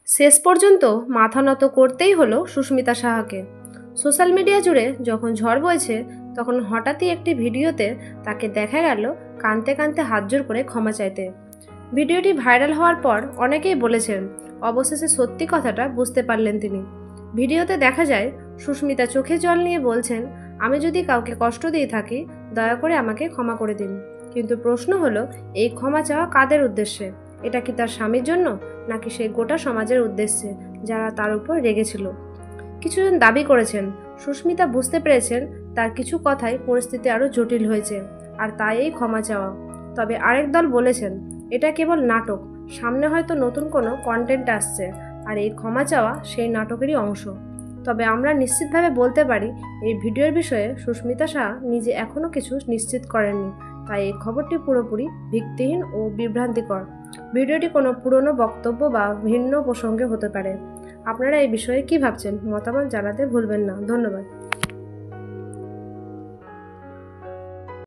শেষ পর্যন্ত মাথা নত করতেই হলো সুস্মিতা সাহাকে। সোশ্যাল মিডিয়া জুড়ে যখন ঝড় বইছে তখন হঠাৎই একটি ভিডিওতে তাকে দেখা গেল কাঁদতে কাঁদতে হাত জোড় করে ক্ষমা চাইতে। ভিডিওটি ভাইরাল হওয়ার পর অনেকেই বলেছেন অবশেষে সত্যি কথাটা বুঝতে পারলেন তিনি। ভিডিওতে দেখা যায় সুস্মিতা চোখে জল নিয়ে বলছেন, আমি যদি কাউকে কষ্ট দিয়ে থাকি দয়া করে আমাকে ক্ষমা করে দিন। কিন্তু প্রশ্ন হলো, এই ক্ষমা চাওয়া কাদের উদ্দেশ্যে? এটা কি তার স্বামীর জন্য, নাকি সেই গোটা সমাজের উদ্দেশ্যে যারা তার উপর রেগেছিল? কিছুজন দাবি করেছেন সুস্মিতা বুঝতে পেরেছেন তার কিছু কথায় পরিস্থিতি আরও জটিল হয়েছে আর তাই এই ক্ষমা চাওয়া। তবে আরেক দল বলেছেন এটা কেবল নাটক, সামনে হয়তো নতুন কোনো কন্টেন্ট আসছে আর এই ক্ষমা চাওয়া সেই নাটকেরই অংশ। তবে আমরা নিশ্চিতভাবে বলতে পারি এই ভিডিওর বিষয়ে সুস্মিতা সাহা নিজে এখনও কিছু নিশ্চিত করেননি, তাই এই খবরটি পুরোপুরি ভিত্তিহীন ও বিভ্রান্তিকর। ভিডিওটি কোনো পুরনো বক্তব্য বা ভিন্ন প্রসঙ্গে হতে পারে। আপনারা এই বিষয়ে কি ভাবছেন? মতামত জানাতে ভুলবেন না। ধন্যবাদ।